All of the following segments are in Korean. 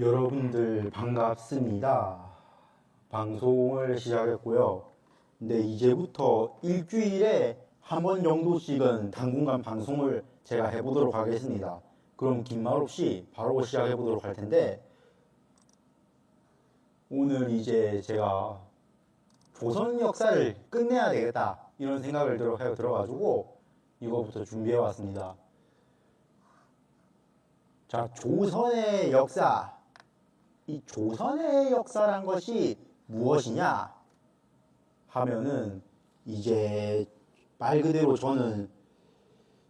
여러분들 반갑습니다. 방송을 시작했고요. 근데 이제부터 일주일에 한 번 정도씩은 당분간 방송을 제가 해보도록 하겠습니다. 그럼 긴 말 없이 바로 시작해보도록 할 텐데, 오늘 이제 제가 조선 역사를 끝내야 되겠다 이런 생각을 들어가지고 이거부터 준비해 왔습니다. 자, 조선의 역사. 이 조선의 역사란 것이 무엇이냐 하면은, 이제 말 그대로 저는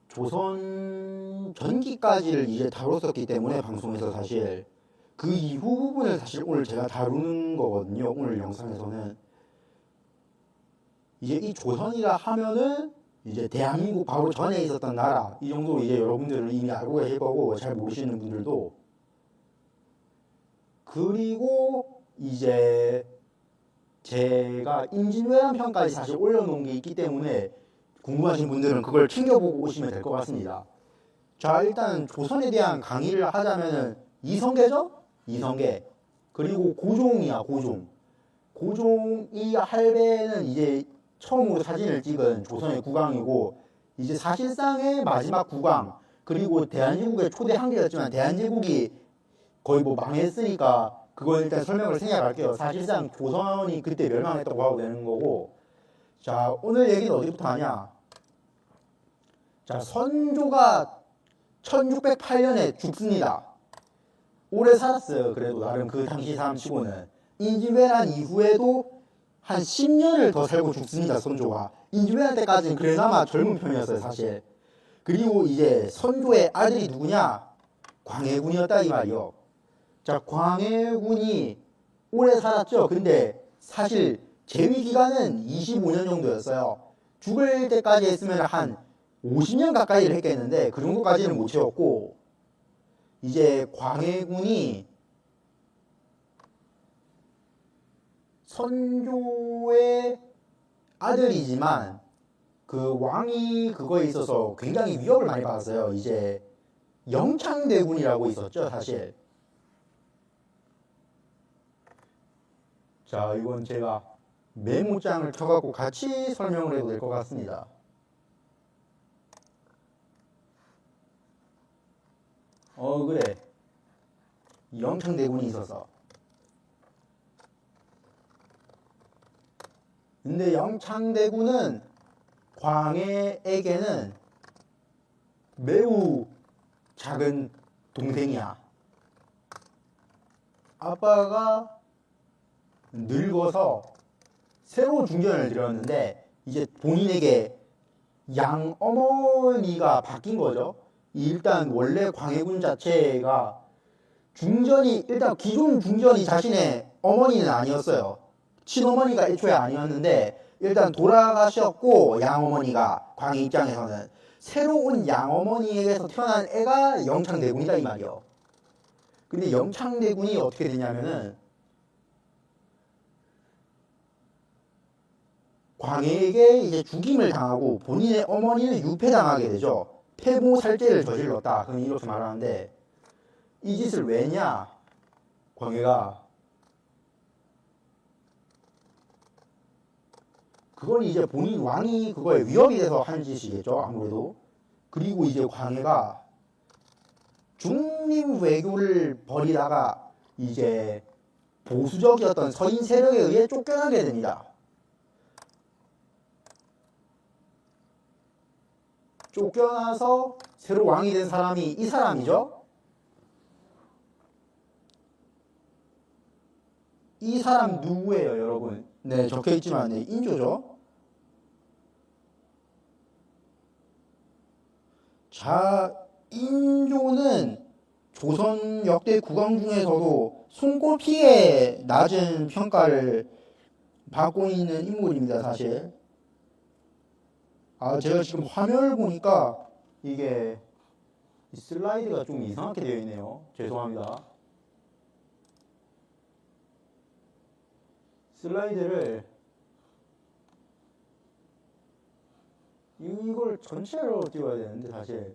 조선 전기까지를 이제 다뤘었기 때문에 방송에서 사실 그 이후 부분을 사실 오늘 제가 다루는 거거든요. 오늘 영상에서는 이제 이 조선이라 하면은 이제 대한민국 바로 전에 있었던 나라, 이 정도로 이제 여러분들은 이미 알고 계실 거고, 잘 모르시는 분들도. 그리고 이제 제가 임진왜란 편까지 사실 올려놓은 게 있기 때문에 궁금하신 분들은 그걸 챙겨보고 오시면 될 것 같습니다. 자, 일단 조선에 대한 강의를 하자면은 이성계죠? 이성계. 그리고 고종이야, 고종. 고종이 할배는 이제 처음으로 사진을 찍은 조선의 국왕이고, 이제 사실상의 마지막 국왕, 그리고 대한제국의 초대 한계였지만 대한제국이 거의 뭐 망했으니까 그건 일단 설명을 생략할게요. 사실상 조선이 그때 멸망했다고 하고 되는 거고. 자, 오늘 얘기는 어디부터 하냐. 자, 선조가 1608년에 죽습니다. 오래 살았어요. 그래도 나름 그 당시 사람 치고는. 임진왜란 이후에도 한 10년을 더 살고 죽습니다. 선조가. 임진왜란 때까지는 그래나마 젊은 편이었어요, 사실. 그리고 이제 선조의 아들이 누구냐? 광해군이었다 이 말이요. 자, 광해군이 오래 살았죠. 근데 사실 재위 기간은 25년 정도였어요. 죽을 때까지 했으면 한 50년 가까이를 했겠는데 그 정도까지는 못 채웠고, 이제 광해군이 선조의 아들이지만 그 왕이 그거에 있어서 굉장히 위협을 많이 받았어요. 이제 영창대군이라고 있었죠, 사실. 자, 이건 제가 메모장을 켜갖고 같이 설명을 해도 될 것 같습니다. 그래. 영창대군이 있어서. 근데 영창대군은 광해에게는 매우 작은 동생이야. 아빠가 늙어서 새로 중전을 들였는데 이제 본인에게 양어머니가 바뀐 거죠. 일단 원래 광해군 자체가 중전이, 일단 기존 중전이 자신의 어머니는 아니었어요. 친어머니가 애초에 아니었는데 일단 돌아가셨고, 양어머니가 광해 입장에서는 새로 운 양어머니에게서 태어난 애가 영창대군이다 이 말이요. 근데 영창대군이 어떻게 되냐면은 광해에게 이제 죽임을 당하고 본인의 어머니는 유폐당하게 되죠. 폐모살죄를 저질렀다. 그럼 이렇게 말하는데, 이 짓을 왜냐? 광해가 그건 이제 본인 왕이 그거에 위협이 돼서 한 짓이겠죠, 아무래도. 그리고 이제 광해가 중림 외교를 벌이다가 이제 보수적이었던 서인 세력에 의해 쫓겨나게 됩니다. 쫓겨나서 새로 왕이 된 사람이 이 사람이죠. 이 사람 누구예요, 여러분? 네, 적혀있지만 네, 인조죠. 자, 인조는 조선 역대 국왕 중에서도 손꼽히게 낮은 평가를 받고 있는 인물입니다, 사실. 제가 지금 화면을 보니까 이게 슬라이드가 좀 이상하게 되어 있네요. 죄송합니다. 슬라이드를 이걸 전체로 띄워야 되는데 사실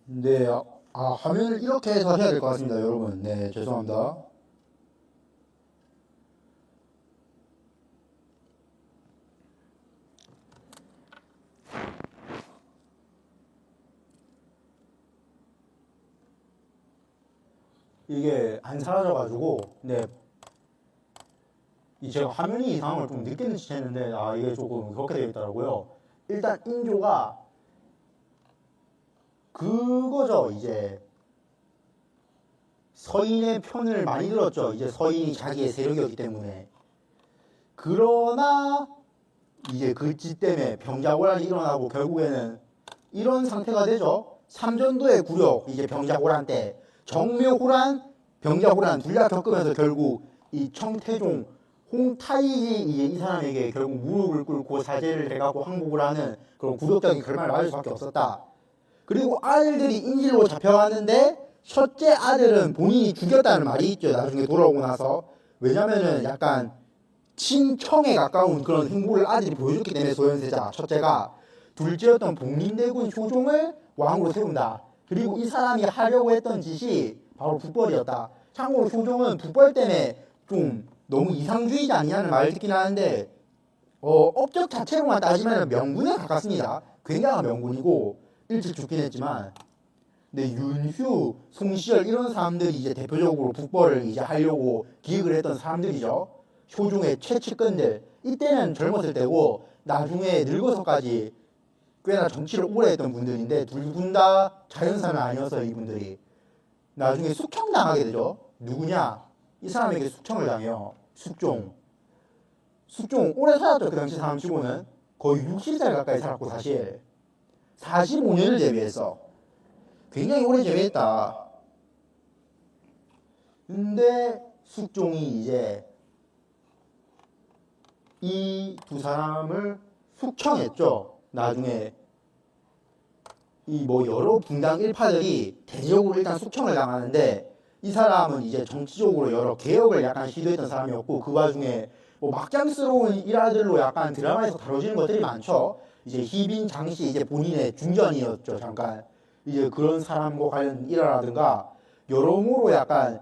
네, 화면을 이렇게 해서 해야 될 것 같습니다, 여러분. 네, 죄송합니다. 이게 안 사라져가지고, 네, 제가 화면이 이상한 걸 좀 늦게 눈치챘는데, 이게 조금 그렇게 되어 있더라고요. 일단 인조가 그거죠, 이제. 서인의 편을 많이 들었죠. 이제 서인이 자기의 세력이었기 때문에. 그러나 이제 그짓 때문에 병자호란이 일어나고 결국에는 이런 상태가 되죠. 삼전도의 굴욕, 이제 병자호란 때 정묘호란, 병자호란 둘 다 겪으면서 결국 이 청태종 홍타이지 이제 이 사람에게 결국 무릎을 꿇고 사죄를 해가고 항복을 하는 그런 굴욕적인 결말을 맞을 수밖에 없었다. 그리고 아들들이 인질로 잡혀갔는데 첫째 아들은 본인이 죽였다는 말이 있죠. 나중에 돌아오고 나서. 왜냐면은 약간 친청에 가까운 그런 행보를 아들이 보여줬기 때문에 소현세자 첫째가 둘째였던 복림대군 효종을 왕으로 세운다. 그리고 이 사람이 하려고 했던 짓이 바로 북벌이었다. 참고로 효종은 북벌 때문에 좀 너무 이상주의자 아니냐는 말을 듣긴 하는데 업적 자체로만 따지면 명군에 가깝습니다. 굉장한 명군이고 일찍 죽긴 했지만 근데 윤휴, 송시열 이런 사람들이 이제 대표적으로 북벌을 이제 하려고 기획을 했던 사람들이죠. 효종의 최측근들. 이때는 젊었을 때고 나중에 늙어서까지 꽤나 정치를 오래 했던 분들인데 둘 분 다 자연사는 아니어서 이분들이 나중에 숙청당하게 되죠. 누구냐? 이 사람에게 숙청을 당해요. 숙종. 숙종 오래 살았죠. 그 당시 사람 치고는 거의 60살 가까이 살았고 사실 45년을 제외했어. 굉장히 오래 제외했다. 근데 숙종이 이제 이 두 사람을 숙청했죠. 나중에 이 뭐 여러 분당 일파들이 대적으로 일단 숙청을 당하는데 이 사람은 이제 정치적으로 여러 개혁을 약간 시도했던 사람이었고 그 와중에 뭐 막장스러운 일화들로 약간 드라마에서 다뤄지는 것들이 많죠. 이제 희빈 장씨 이제 본인의 중전이었죠. 잠깐 이제 그런 사람과 관련 일화라든가 여러모로 약간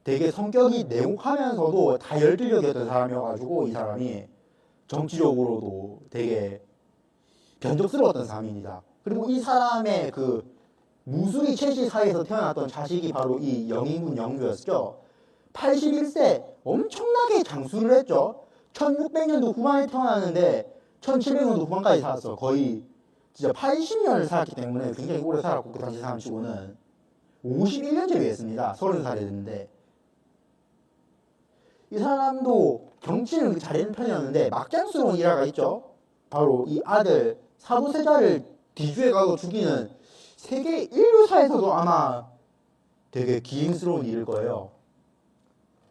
되게 성격이 냉혹하면서도 다혈질적이었던 사람이어가지고 이 사람이 정치적으로도 되게 변덕스러웠던 사람입니다. 그리고 이 사람의 그 무술이 최씨 사이에서 태어났던 자식이 바로 이 영인군 영조였죠. 81세 엄청나게 장수를 했죠. 1600년도 후반에 태어났는데 1700년도 후반까지 살았어. 거의 진짜 80년을 살았기 때문에 굉장히 오래 살았고 그 당시 사람 치고는 51년 제위했습니다. 30살에 됐는데 이 사람도 정치는 잘하는 편이었는데 막장스러운 일화가 있죠. 바로 이 아들 사도세자를 뒤주에 가고 죽이는 세계 인류사에서도 아마 되게 기행스러운 일일 거예요.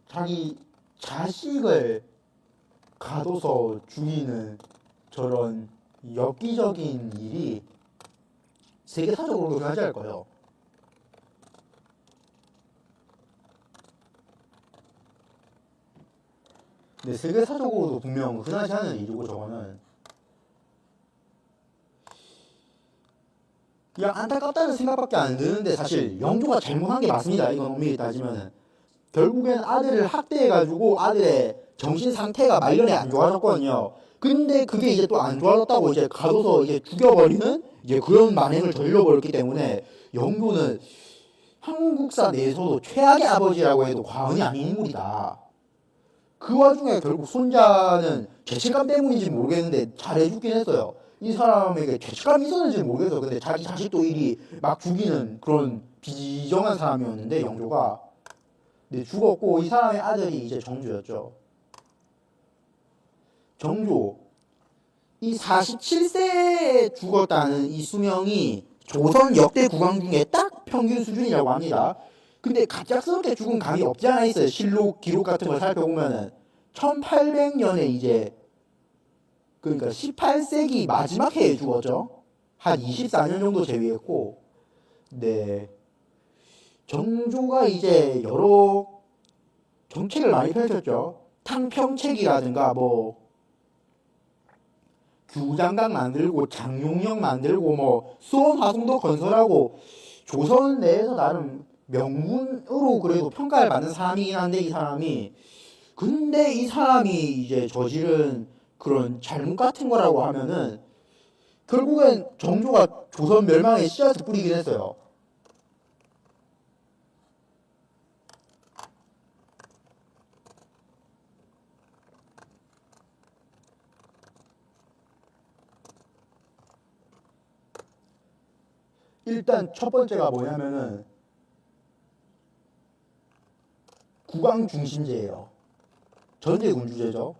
자기 자식을 가둬서 죽이는 저런 엽기적인 일이 세계사적으로도 존재할 거예요. 근데 세계사적으로도 분명 흔하지 않은 일이고 저거는 그냥 안타깝다는 생각밖에 안 드는데 사실 영조가 잘못한 게 맞습니다. 이건 엄밀히 따지면은 결국엔 아들을 학대해가지고 아들의 정신 상태가 말년에 안 좋아졌거든요. 근데 그게 이제 또 안 좋아졌다고 이제 가둬서 이제 죽여버리는 이제 그런 만행을 저질러버렸기 때문에 영조는 한국사 내에서도 최악의 아버지라고 해도 과언이 아닌 인물이다. 그 와중에 결국 손자는 죄책감 때문인지 모르겠는데 잘해주긴 했어요. 이 사람에게 죄책감이 있었는지 모르겠어요. 근데 자기 자식도 일이 막 죽이는 그런 비정한 사람이었는데 영조가 근데 죽었고 이 사람의 아들이 이제 정조였죠. 정조 이 47세에 죽었다는 이 수명이 조선 역대 국왕 중에 딱 평균 수준이라고 합니다. 근데 갑작스럽게 죽은 감이 없지 않아 있어요. 실록 기록 같은 걸 살펴보면은 1800년에 이제 그러니까 18세기 마지막 해에 죽었죠. 한 24년 정도 재위했고, 네. 정조가 이제 여러 정책을 많이 펼쳤죠. 탕평책이라든가 뭐 규장각 만들고 장용역 만들고 뭐 수원 화성도 건설하고 조선 내에서 나름 명문으로 그래도 평가를 받는 사람이긴 한데 이 사람이 근데 이 사람이 이제 저지른 그런 잘못 같은 거라고 하면은 결국엔 정조가 조선 멸망의 씨앗을 뿌리긴 했어요. 일단 첫 번째가 뭐냐면은 국왕 중심제예요. 전제군주제죠.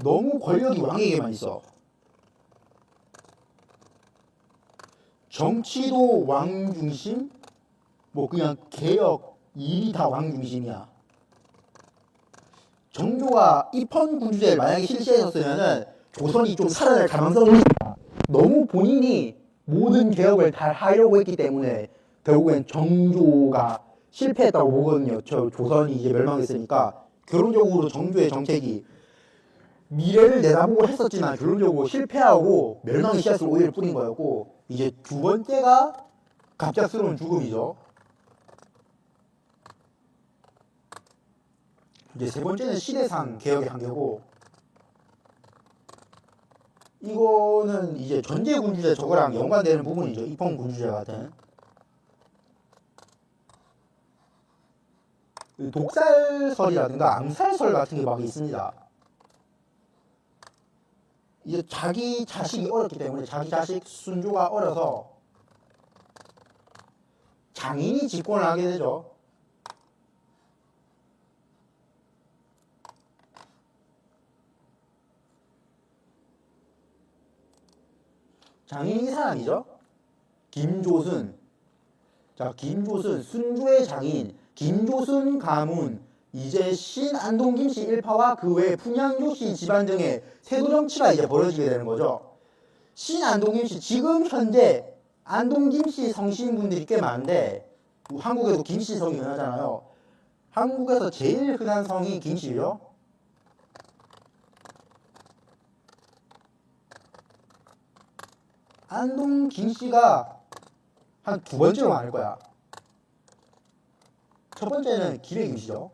너무 권력이 왕에게만 있어. 정치도 왕 중심, 뭐 그냥 개혁, 일이 다 왕 중심이야. 정조가 입헌군주제를 만약에 실시했었으면은 조선이 좀 살아날 가능성이 있다. 너무 본인이 모든 개혁을 다 하려고 했기 때문에 결국엔 정조가 실패했다고 보거든요. 조선이 이제 멸망했으니까 결론적으로 정조의 정책이 미래를 내다보고 했었지만 결론적으로 실패하고 멸망의 씨앗을 오히려 뿌린 거였고 이제 두 번째가 갑작스러운 죽음이죠. 이제 세 번째는 시대상 개혁의 한계고 이거는 이제 전제군주제 저거랑 연관되는 부분이죠. 입헌군주제 같은 독살설이라든가 암살설 같은 게 막 있습니다. 이제 자기 자식이 어렸기 때문에 자기 자식 순조가 어려서 장인이 집권을 하게 되죠. 장인이 사람이죠. 김조순. 자, 김조순 순조의 장인 김조순 가문 이제 신안동 김씨 일파와 그 외 풍양조씨 집안 등의 세도 정치가 이제 벌어지게 되는 거죠. 신안동 김씨 지금 현재 안동 김씨 성씨인 분들이 꽤 많은데 한국에도 김씨 성이 흔하잖아요. 한국에서 제일 흔한 성이 김씨죠. 안동 김씨가 한 두 번째로 많을 거야. 첫 번째는 김해 김씨죠.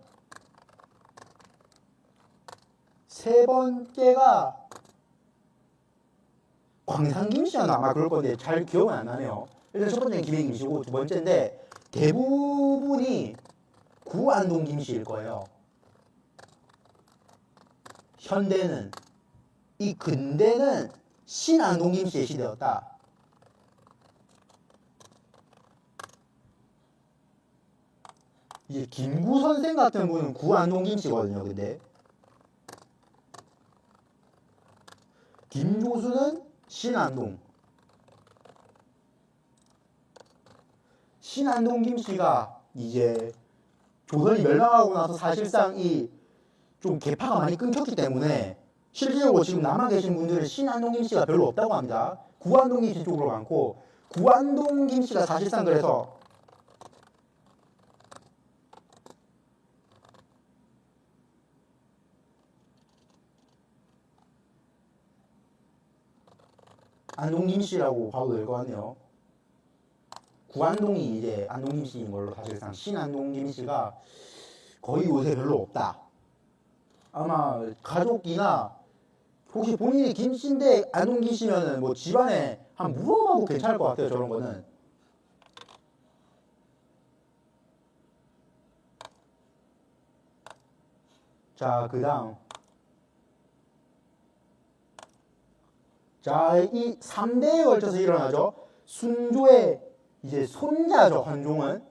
세 번째가 광산 김씨였나 아마 그럴 건데 잘 기억은 안 나네요. 일단 첫 번째는 김해 김씨고 두 번째인데 대부분이 구안동 김씨일 거예요. 현대는 이 근대는 신안동 김씨의 시대였다. 이제 김구 선생 같은 분은 구안동 김씨거든요. 근데 김조수는 신안동. 신안동 김씨가 이제 조선이 멸망하고 나서 사실상 이 좀 계파가 많이 끊겼기 때문에 실질적으로 지금 남아 계신 분들은 신안동 김씨가 별로 없다고 합니다. 구안동 김씨 쪽으로 많고 구안동 김씨가 사실상 그래서 안동 김씨라고 봐도 될 것 같네요. 구안동이 이제 안동 김씨인 걸로 사실상 신안동 김씨가 거의 요새 별로 없다. 아마 가족이나 혹시 본인이 김씨인데 안동 김씨면은 뭐 집안에 한 물어봐도 괜찮을 것 같아요. 저런 거는. 자, 그 다음. 자, 이 3대에 걸쳐서 일어나죠. 순조의 이제 손자죠, 헌종은.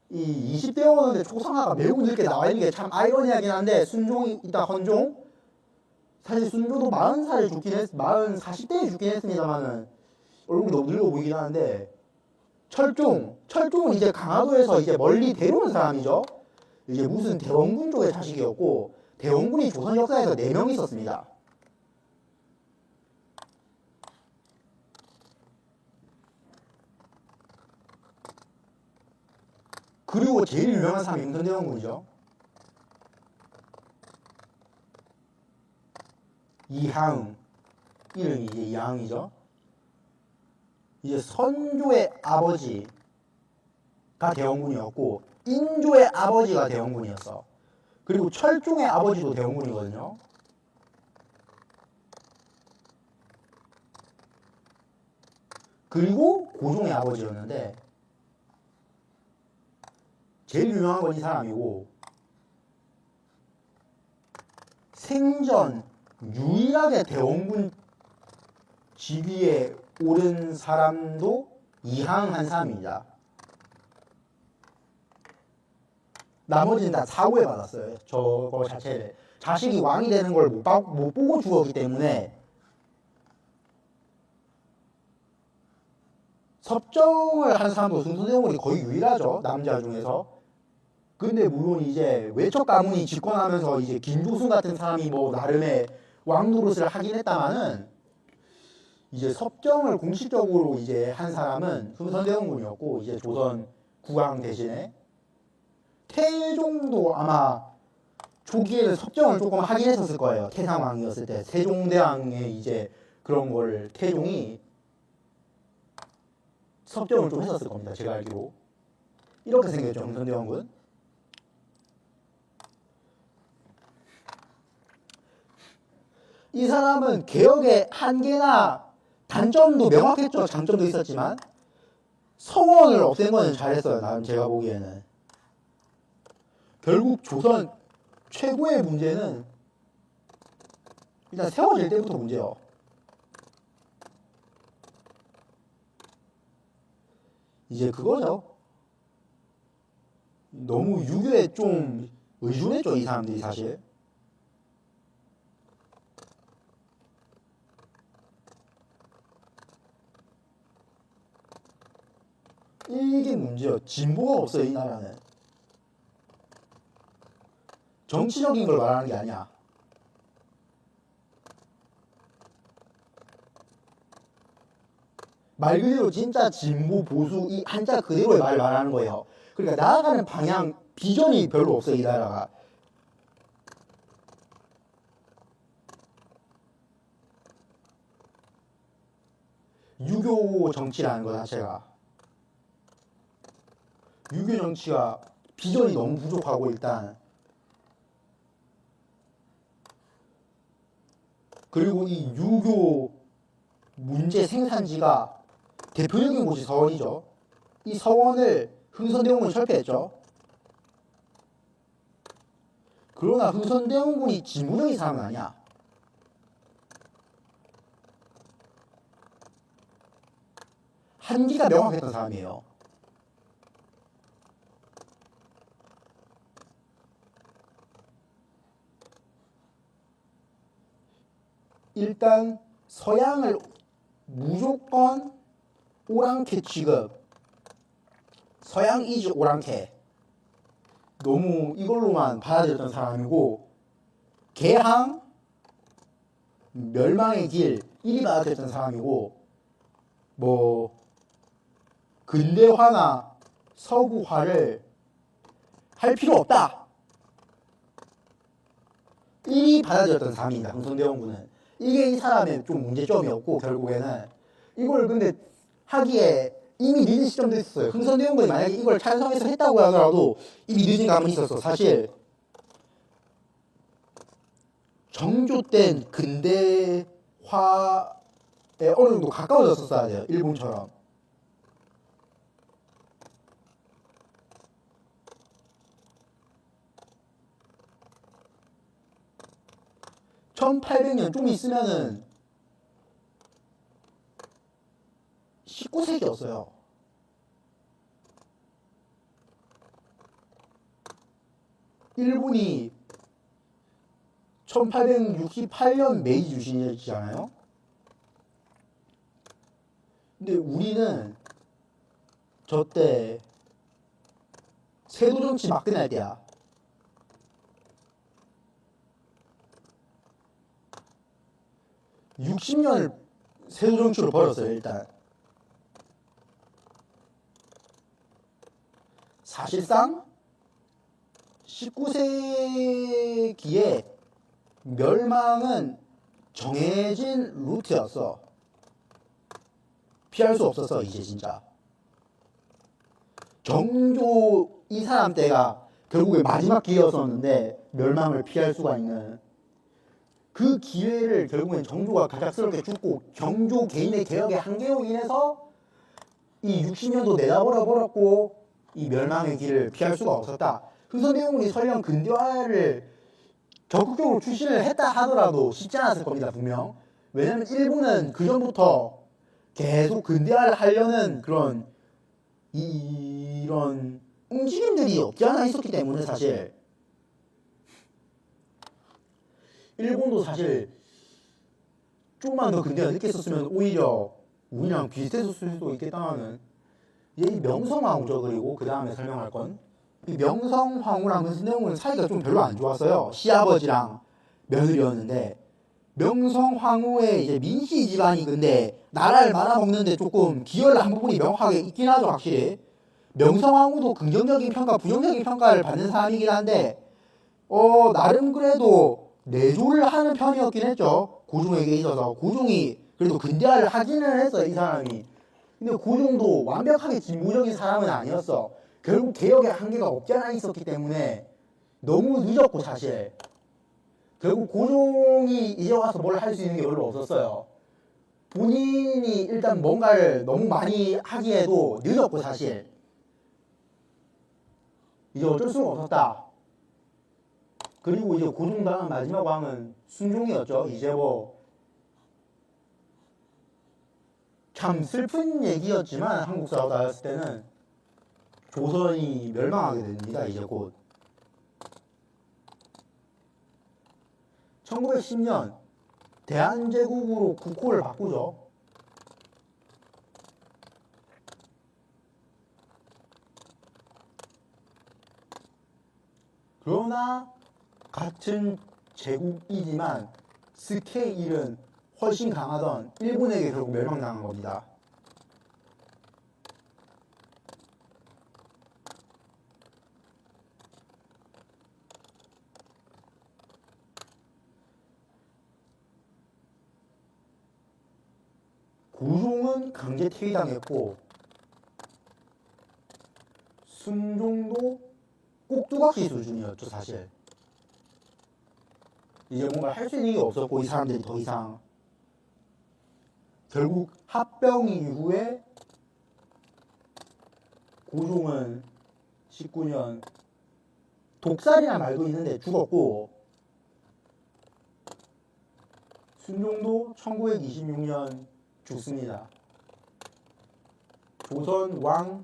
이 20대 오는데 초상화가 매우 늦게 나와 있는 게 참 아이러니하긴 한데 순종이 있다 헌종. 사실 순조도 40살에 죽긴 했, 40대에 죽긴 했습니다만은 얼굴이 너무 늙어 보이긴 하는데 철종은 이제 강화도에서 이제 멀리 데려온 사람이죠. 이제 무슨 대원군 쪽의 자식이었고 대원군이 조선 역사에서 4명 있었습니다. 그리고 제일 유명한 사람이 임선대원군이죠. 이항 이름이 이제 이항이죠. 이제 선조의 아버지가 대원군이었고 인조의 아버지가 대원군이었어. 그리고 철종의 아버지도 대원군이거든요. 그리고 고종의 아버지였는데 제일 유명한 건 이 사람이고 생전 유일하게 대원군 지위에 오른 사람도 이항한 사람입니다. 나머지는 다 사고에 받았어요. 저거 자체를. 자식이 왕이 되는 걸 못 보고 죽었기 때문에 섭정을 한 사람도 순서대원군이 거의 유일하죠. 남자 중에서. 근데 물론 이제 외척 가문이 집권하면서 이제 김조순 같은 사람이 뭐 나름의 왕 노릇을 하긴 했다마는 이제 섭정을 공식적으로 이제 한 사람은 흥선대원군이었고 이제 조선 국왕 대신에 태종도 아마 초기에는 섭정을 조금 하긴 했었을 거예요. 태상왕이었을 때 세종대왕의 이제 그런 걸 태종이 섭정을 좀 했었을 겁니다. 제가 알기로 이렇게 생겼죠. 흥선대원군. 이 사람은 개혁의 한계나 단점도 명확했죠. 장점도 있었지만 서원을 없앤 거는 잘했어요. 나름 제가 보기에는. 결국 조선 최고의 문제는 일단 세워질 때부터 문제예요. 이제 그거죠. 너무 유교에 좀 의존했죠. 이 사람들이 사실. 이게 문제예요. 진보가 없어요. 이 나라는. 정치적인 걸 말하는 게 아니야. 말 그대로 진짜 진보 보수 이 한자 그대로의 말 말하는 거예요. 그러니까 나아가는 방향 비전이 별로 없어요. 이 나라가. 유교 정치라는 거 자체가 유교 정치가 비전이 너무 부족하고 일단 그리고 이 유교 문제 생산지가 대표적인 곳이 서원이죠. 이 서원을 흥선대원군이 철폐했죠. 그러나 흥선대원군이 진보적인 사람은 아니야. 한계가 명확했던 사람이에요. 일단 서양을 무조건 오랑캐 취급, 서양 이즈 오랑캐 너무 이걸로만 받아들였던 사람이고 개항, 멸망의 길 이리 받아들였던 사람이고 뭐 근대화나 서구화를 할 필요 없다 이리 받아들였던 사람입니다. 흥선대원군은. 이게 이 사람의 좀 문제점이었고 결국에는 이걸 근데 하기에 이미 늦은 시점도 있었어요. 흥선대원군이 만약에 이걸 찬성해서 했다고 하더라도 이미 늦은 감은 있었어. 사실 정조 땐 근대화에 어느 정도 가까워졌었어야 돼요. 일본처럼. (1800년) 좀 있으면은 19세기였어요. 일본이 1868년 메이지 유신이잖아요. 근데 우리는 저때 세도정치 막 끝날 때야. 60년을 세도정치로 벌었어요. 일단 사실상 19세기에 멸망은 정해진 루트였어. 피할 수 없었어 이제 진짜. 정조 이 사람 때가 결국에 마지막 기회였었는데 멸망을 피할 수가 있는 그 기회를 결국엔 정조가 갑작스럽게 죽고 정조 개인의 개혁의 한계로 인해서 이 60년도 내다버려 버렸고 이 멸망의 길을 피할 수가 없었다. 흥선대원군이 설령 근대화를 적극적으로 추진을 했다 하더라도 쉽지 않았을 겁니다 분명. 왜냐면 일본은 그 전부터 계속 근대화를 하려는 그런 이런 움직임들이 없지 않아 있었기 때문에 사실 일본도 사실 조금만 더 근대화 늦게 썼으면 오히려 우리랑 비슷했을 수도 있겠다는 이 명성황후죠. 그리고 그 다음에 설명할 건 이 명성황후랑 근순대원군은 사이가 좀 별로 안 좋았어요. 시아버지랑 며느리였는데 명성황후의 이제 민씨 집안이 근데 나라를 말아먹는데 조금 기여를 한 부분이 명확하게 있긴 하죠. 확실히 명성황후도 긍정적인 평가 부정적인 평가를 받는 사람이긴 한데 나름 그래도 내조를 하는 편이었긴 했죠. 고종에게 있어서 고종이 그래도 근대화를 하기는 했어요 이 사람이. 근데 고종도 완벽하게 진보적인 사람은 아니었어. 결국 개혁의 한계가 없지 않아 있었기 때문에 너무 늦었고 사실 결국 고종이 이제 와서 뭘 할 수 있는 게 별로 없었어요. 본인이 일단 뭔가를 너무 많이 하기에도 늦었고 사실 이제 어쩔 수가 없었다. 그리고 이제 고종 다음 마지막 왕은 순종이었죠. 이제 뭐 참 슬픈 얘기였지만 한국 사로 따졌을 때는 조선이 멸망하게 됩니다. 이제 곧 1910년 대한제국으로 국호를 바꾸죠. 그러나 같은 제국이지만 스케일은 훨씬 강하던 일본에게 결국 멸망당한 겁니다. 고종은 강제 퇴위당했고 순종도 꼭두각시 수준이었죠 사실. 이제 뭔가 할 수 있는 게 없었고 이 사람들이 더 이상 결국 합병 이후에 고종은 19년 독살이라는 말도 있는데 죽었고 순종도 1926년 죽습니다. 조선 왕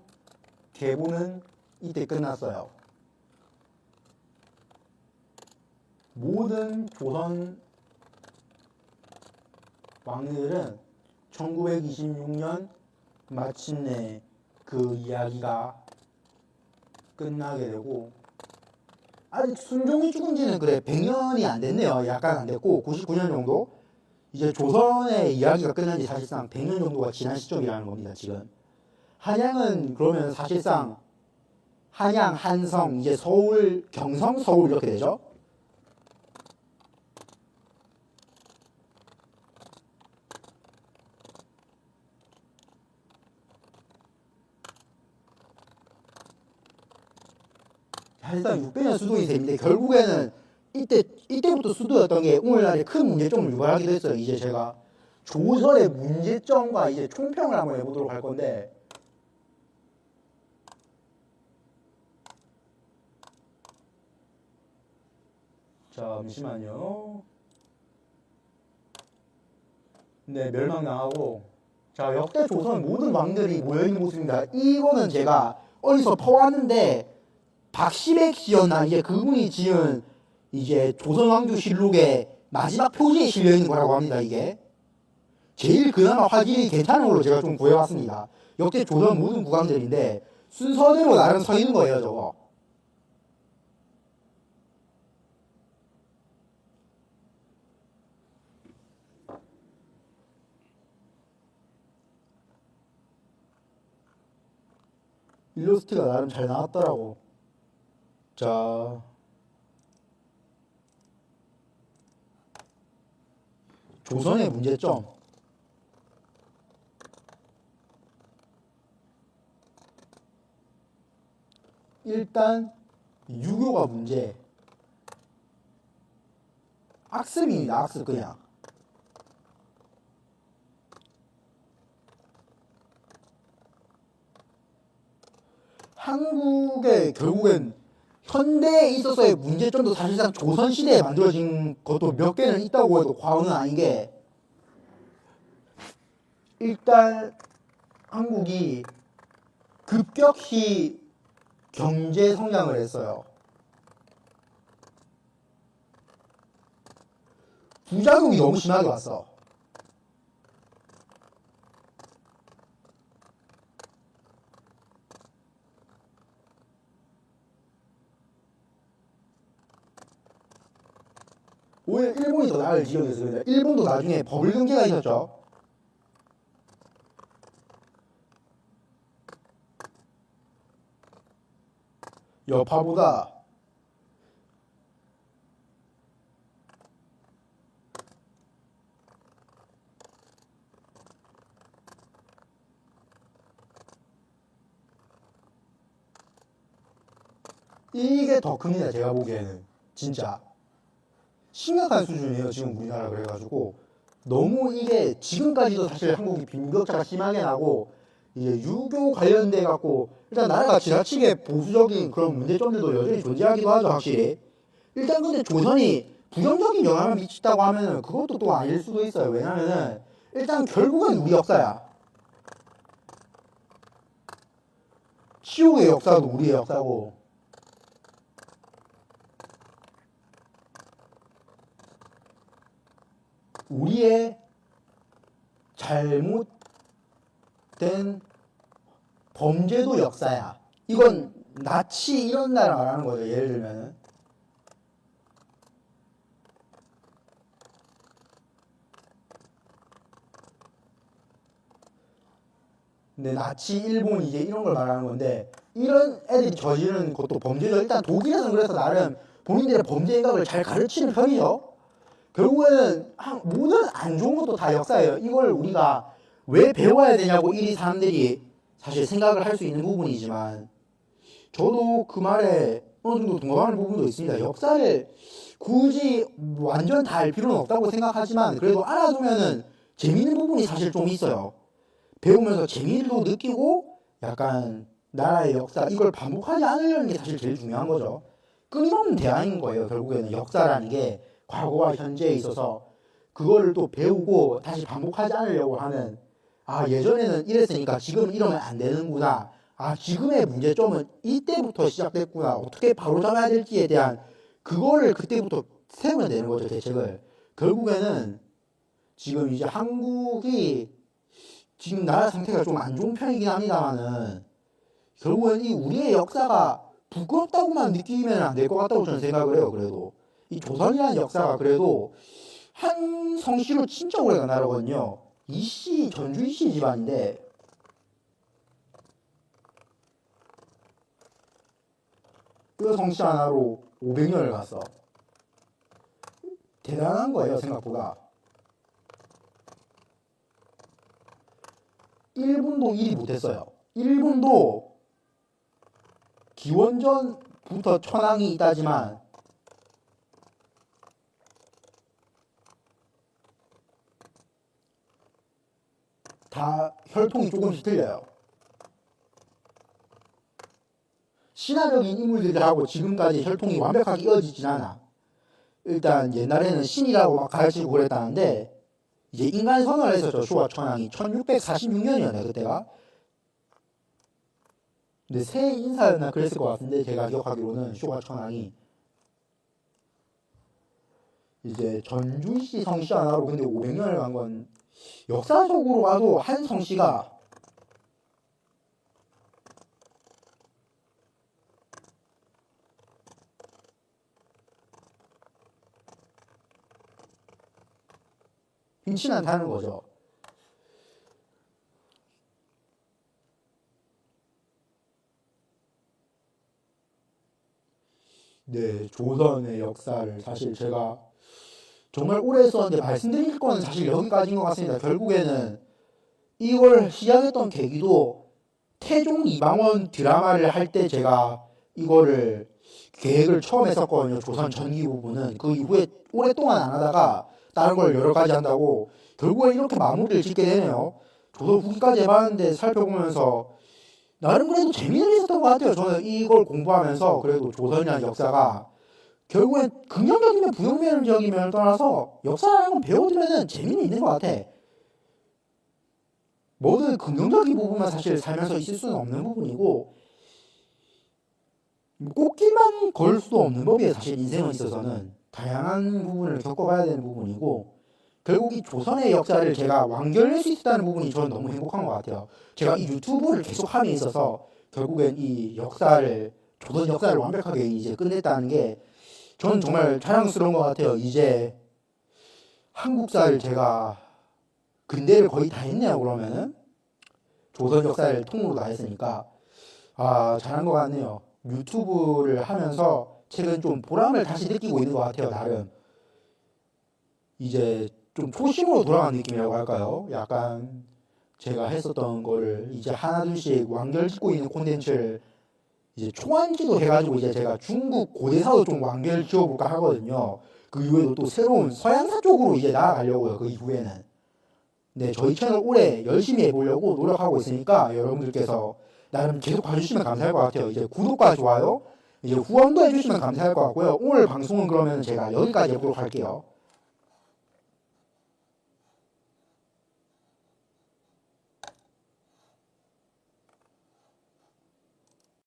계보는 이때 끝났어요. 모든 조선 왕들은 1926년 마침내 그 이야기가 끝나게 되고 아직 순종이 죽은 지는 그래 100년이 안 됐네요. 약간 안 됐고 99년 정도 이제 조선의 이야기가 끝난 지 사실상 100년 정도가 지난 시점이라는 겁니다. 지금 한양은 그러면 사실상 한양, 한성, 이제 서울, 경성, 서울 이렇게 되죠. 사실상 600년 수도인 셈인데 결국에는 이때부터 수도였던 게 오늘날에 큰 문제점을 유발하기도 했어요. 이제 제가 조선의 문제점과 이제 총평을 한번 해보도록 할 건데 잠시만요. 네, 멸망당하고 자 역대 조선 모든 왕들이 모여있는 모습입니다. 이거는 제가 어디서 퍼왔는데 박시백 씨였나 이제 그분이 지은 이제 조선왕조실록의 마지막 표지에 실려있는 거라고 합니다. 이게 제일 그나마 화질이 괜찮은 걸로 제가 좀 구해왔습니다. 역대 조선 모든 국왕들인데 순서대로 나름 서 있는 거예요 저거. 일러스트가 나름 잘 나왔더라고. 자 조선의 문제점 일단 유교가 문제. 악습입니다. 악습 그냥. 한국의 결국엔 현대에 있어서의 문제점도 사실상 조선시대에 만들어진 것도 몇 개는 있다고 해도 과언은 아닌 게, 일단 한국이 급격히 경제 성장을 했어요. 부작용이 너무 심하게 왔어. 오히려 일본이 더 나을 지역이었습니다. 일본도 나중에 버블 경제가 있었죠. 여파보다 이게 더 큽니다. 제가 보기에는 진짜 심각한 수준이에요. 지금 우리나라. 그래가지고 너무 이게 지금까지도 사실 한국이 빈부격차가 심하게 나고, 이제 유교 관련돼 갖고 일단 나라가 지나치게 보수적인 그런 문제점들도 여전히 존재하기도 하죠. 확실히. 일단 근데 조선이 부정적인 영향을 미쳤다고 하면은 그것도 또 아닐 수도 있어요. 왜냐면은 일단 결국은 우리 역사야. 치욕의 역사도 우리의 역사고, 우리의 잘못된 범죄도 역사야. 이건 나치 이런 나라 말하는 거죠. 예를 들면은 근데 나치 일본 이제 이런 걸 말하는 건데, 이런 애들이 저지르는 것도 범죄죠. 일단 독일에서는 그래서 나름 본인들의 범죄 행각을 잘 가르치는 편이죠. 결국에는 모든 안 좋은 것도 다 역사예요. 이걸 우리가 왜 배워야 되냐고 이리 사람들이 사실 생각을 할 수 있는 부분이지만, 저도 그 말에 어느 정도 동감하는 부분도 있습니다. 역사를 굳이 완전 다 알 필요는 없다고 생각하지만, 그래도 알아두면은 재밌는 부분이 사실 좀 있어요. 배우면서 재미도 느끼고, 약간 나라의 역사 이걸 반복하지 않으려는 게 사실 제일 중요한 거죠. 끊임없는 대안인 거예요. 결국에는 역사라는 게 과거와 현재에 있어서 그거를 또 배우고 다시 반복하지 않으려고 하는, 아 예전에는 이랬으니까 지금 이러면 안 되는구나, 아 지금의 문제점은 이때부터 시작됐구나, 어떻게 바로잡아야 될지에 대한 그거를 그때부터 세우면 되는 거죠. 대책을. 결국에는 지금 이제 한국이 지금 나라 상태가 좀 안 좋은 편이긴 합니다만은, 결국엔 이 우리의 역사가 부끄럽다고만 느끼면 안 될 것 같다고 저는 생각을 해요. 그래도 이 조선이라는 역사가 그래도 한 성씨로 진짜 오래간 나라거든요. 이씨 전주 이씨 집안인데, 그 성씨 하나로 500년을 갔어. 대단한 거예요. 생각보다. 일본도 일이 못했어요. 일본도 기원전부터 천황이 있다지만 다 혈통이 조금씩 틀려요. 신화적인 인물들하고 지금까지 혈통이 완벽하게 이어지진 않아. 일단 옛날에는 신이라고 막 가르치고 그랬다는데, 이제 인간 선언을 했었죠. 쇼와 천황이 1646년이었네 그때가. 근데 새 인사였나 그랬을 것 같은데, 제가 기억하기로는 쇼와 천황이 이제 전주시 성씨 하나로 근데 500년을 간 건, 역사적으로 봐도 한 성씨가 흔치 않다는 거죠. 네, 조선의 역사를 사실 제가 정말 오래 했었는데 말씀드릴 건 사실 여기까지인 것 같습니다. 결국에는 이걸 시작했던 계기도 태종 이방원 드라마를 할 때 제가 이거를 계획을 처음 했었거든요. 조선 전기 부분은. 그 이후에 오랫동안 안 하다가 다른 걸 여러 가지 한다고 결국에 이렇게 마무리를 짓게 되네요. 조선 후기까지 해봤는데 살펴보면서 나름 그래도 재미는 있었던 것 같아요. 저는 이걸 공부하면서 그래도 조선이라는 역사가 결국엔 긍정적이면 부정적이면 떠나서 역사라는 건 배워두면은 재미는 있는 것 같아. 뭐든 긍정적인 부분만 사실 살면서 있을 수는 없는 부분이고 꽃길만 걸 수도 없는 법이에요. 사실 인생에 있어서는 다양한 부분을 겪어봐야 되는 부분이고 결국 이 조선의 역사를 제가 완결낼 수 있다는 부분이 저는 너무 행복한 것 같아요. 제가 이 유튜브를 계속 함에 있어서 결국엔 이 역사를 조선 역사를 완벽하게 이제 끝냈다는 게 저는 정말 자랑스러운 것 같아요. 이제 한국사를 제가 근대를 거의 다 했네요. 그러면은 조선 역사를 통으로 다 했으니까 잘한 것 같네요. 유튜브를 하면서 최근 좀 보람을 다시 느끼고 있는 것 같아요. 나름 이제 좀 초심으로 돌아간 느낌이라고 할까요? 약간 제가 했었던 거를 이제 하나둘씩 완결짓고 있는 콘텐츠를 이제 초안지도 해가지고 이제 제가 중국 고대사도 좀 완결 지어볼까 하거든요. 그 이후에도 또 새로운 서양사 쪽으로 이제 나아가려고요. 그 이후에는. 네, 저희 채널 올해 열심히 해보려고 노력하고 있으니까 여러분들께서 나름 계속 봐주시면 감사할 것 같아요. 이제 구독과 좋아요, 이제 후원도 해주시면 감사할 것 같고요. 오늘 방송은 그러면 제가 여기까지 해보도록 할게요.